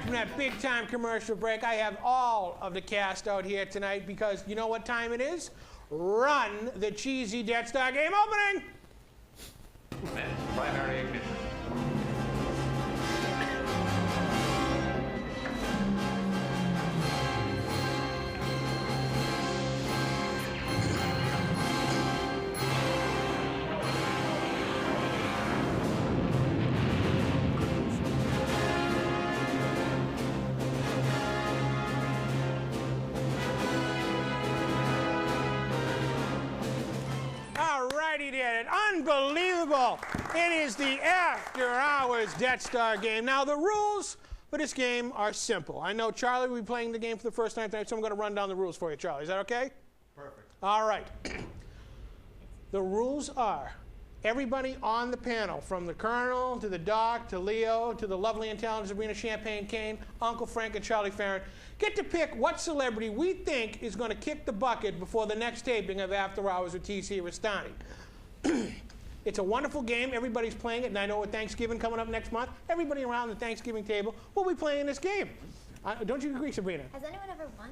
from that big-time commercial break. I have all of the cast out here tonight because you know what time it is? Run the cheesy Death Star game opening! Primary ignition. Alrighty then, unbelievable. It is the After Hours Death Star game. Now the rules for this game are simple. I know Charlie will be playing the game for the first time tonight, so I'm going to run down the rules for you, Charlie. Is that okay? Perfect. All right. The rules are everybody on the panel, from the Colonel to the Doc to Leo to the lovely and talented Sabrina Champagne Kane, Uncle Frank and Charlie Farron, get to pick what celebrity we think is going to kick the bucket before the next taping of After Hours with TC Restani. It's a wonderful game. Everybody's playing it, and I know with Thanksgiving coming up next month, everybody around the Thanksgiving table will be playing this game. Don't you agree, Sabrina? Has anyone ever won?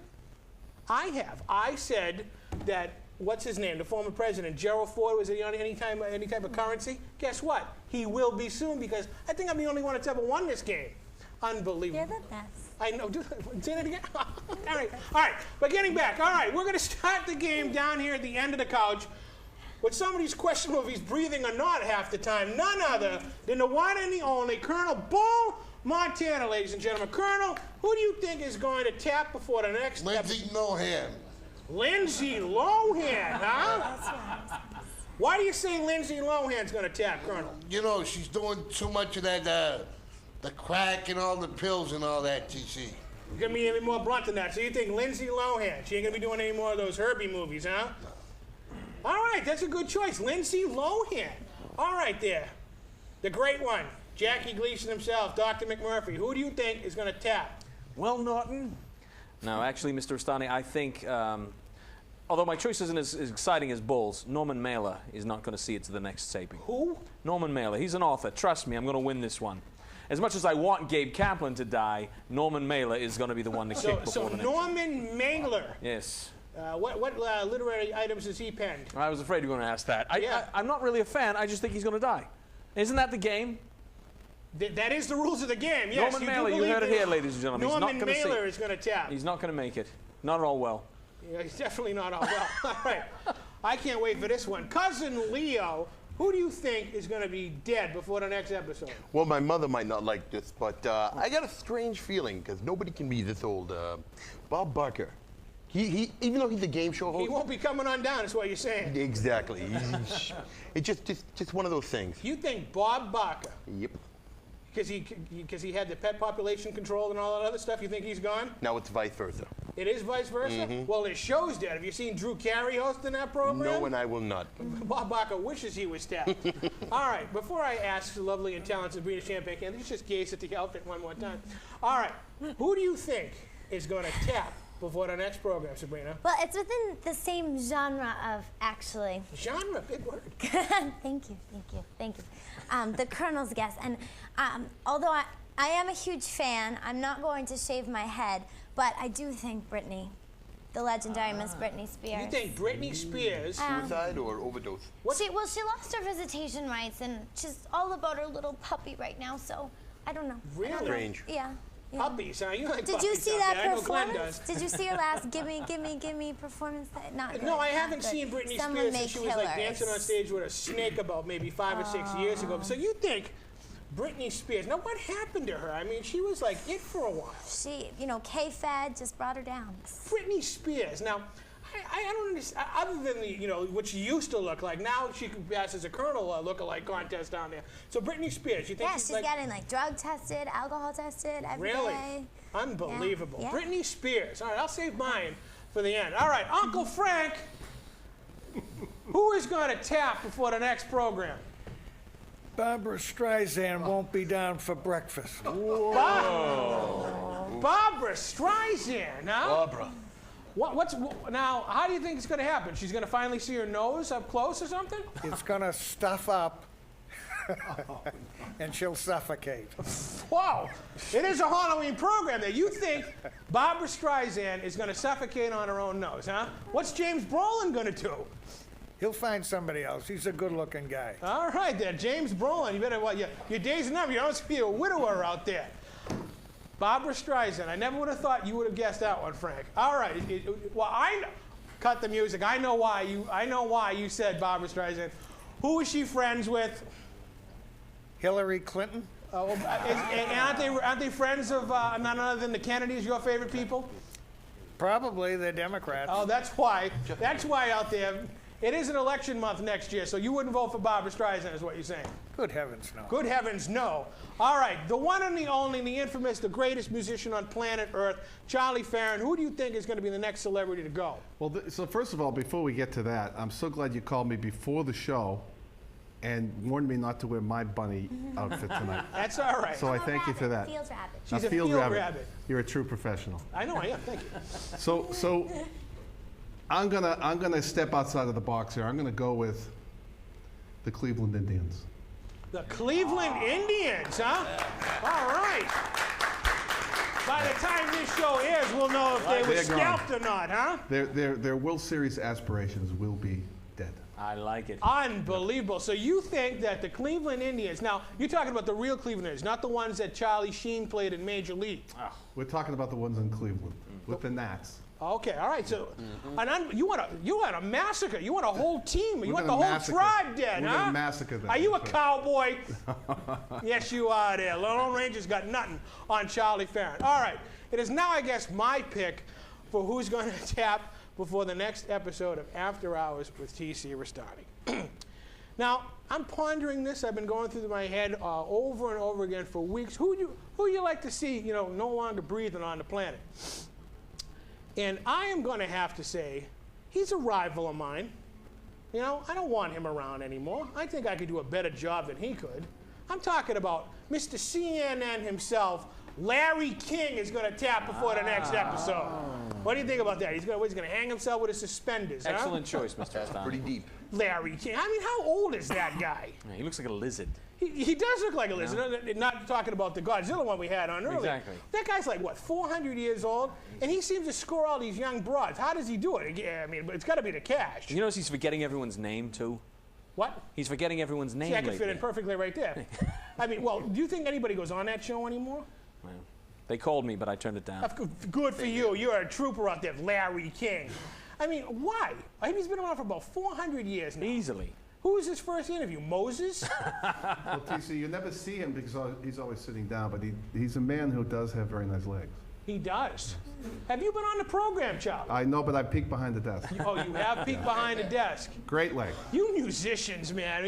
I have. I said that, what's his name, the former president, Gerald Ford, was he on any type of currency? Guess what? He will be soon, because I think I'm the only one that's ever won this game. Unbelievable. You're the best. I know. Say that again. All right. But getting back. All right. We're going to start the game down here at the end of the couch with somebody's questionable if he's breathing or not half the time. None other than the one and the only Colonel Bull Montana, ladies and gentlemen. Colonel, who do you think is going to tap before the next Lindsay Lohan. Lindsay Lohan, huh? Why do you say Lindsay Lohan's going to tap, Colonel? You know, she's doing too much of that, the crack and all the pills and all that, TC. You're going to be even more blunt than that. So you think Lindsay Lohan, she ain't going to be doing any more of those Herbie movies, huh? All right, that's a good choice. Lindsay Lohan. All right there. The great one, Jackie Gleason himself, Dr. McMurphy. Who do you think is going to tap? Well, Norton. No, actually, Mr. Restani, I think, although my choice isn't as exciting as Bull's, Norman Mailer is not going to see it to the next taping. Who? Norman Mailer. He's an author. Trust me, I'm going to win this one. As much as I want Gabe Kaplan to die, Norman Mailer is going to be the one to kick before the next. Norman Mailer. Yes. What literary items has he penned? I was afraid you were going to ask that. Yeah. I'm not really a fan. I just think he's going to die. Isn't that the game? That is the rules of the game, yes. Norman Mailer, you heard it here, ladies and gentlemen. Norman Mailer is going to tap. He's not going to make it. Not at all well. Yeah, he's definitely not all well. All right. I can't wait for this one. Cousin Leo, who do you think is going to be dead before the next episode? Well, my mother might not like this, but I got a strange feeling, because nobody can be this old. Bob Barker. He, even though he's a game show host. He won't be coming on down, is what you're saying. Exactly. It's just one of those things. You think Bob Barker? Yep. Because he had the pet population control and all that other stuff, you think he's gone? Now it's vice versa. It is vice versa? Mm-hmm. Well, his show's dead. Have you seen Drew Carey hosting that program? No, and I will not. Bob Barker wishes he was tapped. All right, before I ask the lovely and talented Sabrina Champagne, let's just gaze at the outfit one more time. All right, who do you think is going to tap before the next program, Sabrina? Well, it's within the same genre of, actually. Genre, big word. Thank you. The Colonel's guess. And although I am a huge fan, I'm not going to shave my head, but I do think Britney, the legendary Miss Britney Spears. You think Britney Spears? Suicide or overdose? She lost her visitation rights, and she's all about her little puppy right now, so I don't know. Really? Strange. Yeah. Puppies, huh? You like Did puppies you see out that there. I know Glenn performance? does. Did you see her last gimme performance? Not good, No, I not haven't good. seen Britney Someone Spears may since she was kill like her. dancing on stage with a snake about maybe 5 or 6 years ago. So you think Britney Spears, now what happened to her? I mean, she was like it for a while. She, K-Fed just brought her down. Britney Spears, now, I don't understand, other than what she used to look like, now she can pass as a Colonel look-alike contest down there. So Britney Spears, you think She's like, getting drug tested, alcohol tested every day. Really? Unbelievable. Yeah. Britney Spears. All right, I'll save mine for the end. All right, Uncle Frank, who is going to tap before the next program? Barbara Streisand won't be down for breakfast. Barbara Streisand, huh? Barbara. Now, how do you think it's going to happen? She's going to finally see her nose up close or something? It's going to stuff up And she'll suffocate. Wow, it is a Halloween program there. You think Barbara Streisand is going to suffocate on her own nose, huh? What's James Brolin going to do? He'll find somebody else. He's a good-looking guy. All right, there, James Brolin. You better, your days are numbered. You don't be a widower out there. Barbara Streisand. I never would have thought you would have guessed that one, Frank. All right. Well, I know. Cut the music. I know why you said Barbara Streisand. Who is she friends with? Hillary Clinton? Aren't they friends of none other than the Kennedys? Your favorite people? Probably they're Democrats. Oh, that's why. That's why out there. It is an election month next year, so you wouldn't vote for Barbara Streisand, is what you're saying. Good heavens, no. Good heavens, no. All right, the one and the only, the infamous, the greatest musician on planet Earth, Charlie Farron. Who do you think is going to be the next celebrity to go? Well, so first of all, before we get to that, I'm so glad you called me before the show and warned me not to wear my bunny outfit tonight. That's all right. So I thank you for that. Field rabbit. She's a field rabbit. You're a true professional. I know I am. Thank you. So I'm gonna step outside of the box here. I'm gonna go with the Cleveland Indians. The Cleveland Indians, huh? All right. By the time this show airs, we'll know if they were They're gone. scalped or not, huh? Their World Series aspirations will be dead. I like it. Unbelievable. So you think that the Cleveland Indians, now you're talking about the real Cleveland Indians, not the ones that Charlie Sheen played in Major League. We're talking about the ones in Cleveland with the Nats. Okay, all right. So, you want a massacre? You want a whole team? You want the gonna whole massacre. tribe dead, We're huh? gonna massacre them. Are you a That's right. cowboy? Yes, you are. There, Lone Ranger's got nothing on Charlie Farron. All right. It is now, I guess, my pick for who's going to tap before the next episode of After Hours with T.C. Restani. Now, I'm pondering this. I've been going through my head over and over again for weeks. Who you like to see, no longer breathing on the planet? And I am going to have to say, he's a rival of mine. I don't want him around anymore. I think I could do a better job than he could. I'm talking about Mr. CNN himself. Larry King is going to tap before the next episode. What do you think about that? He's going to hang himself with his suspenders, Excellent choice, Mr. Restani. Pretty deep. Larry King. I mean, how old is that guy? Yeah, he looks like a lizard. He does look like a lizard. Not talking about the Godzilla one we had on earlier. Exactly. That guy's like, what, 400 years old? And he seems to score all these young broads. How does he do it? I mean, it's got to be the cash. You notice he's forgetting everyone's name, too? What? He's forgetting everyone's name See, I can fit lately. in perfectly right there. I mean, well, do you think anybody goes on that show anymore? Well, they called me, but I turned it down. That's good for you. You're a trooper out there, Larry King. I mean, why? I mean, he's been around for about 400 years now. Easily. Who was his first interview? Moses? Well, TC, you never see him because he's always sitting down, but he's a man who does have very nice legs. He does. Have you been on the program, Charlie? I know, but I peek behind the desk. Oh, you have peeked behind the desk. Great legs. You musicians, man,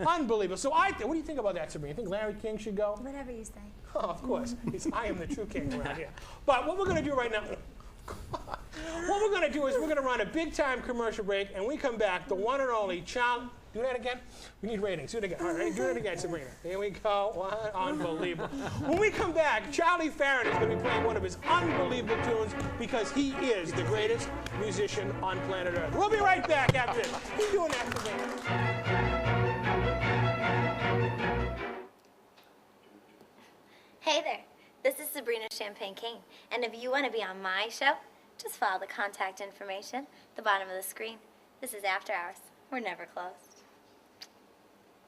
unbelievable. So what do you think about that, Sabrina? You think Larry King should go? Whatever you say. Oh, of course. I am the true king around here. But what we're going to do right now, what we're going to do is we're going to run a big-time commercial break, and we come back, the one and only Charlie. Do that again? We need ratings. Do it again. All right, do it again, Sabrina. Here we go. What? Unbelievable. When we come back, Charlie Farron is going to be playing one of his unbelievable tunes because he is the greatest musician on planet Earth. We'll be right back after this. He's doing that, Sabrina. Hey there, this is Sabrina Champagne King, and if you want to be on my show, just follow the contact information at the bottom of the screen. This is After Hours. We're never closed.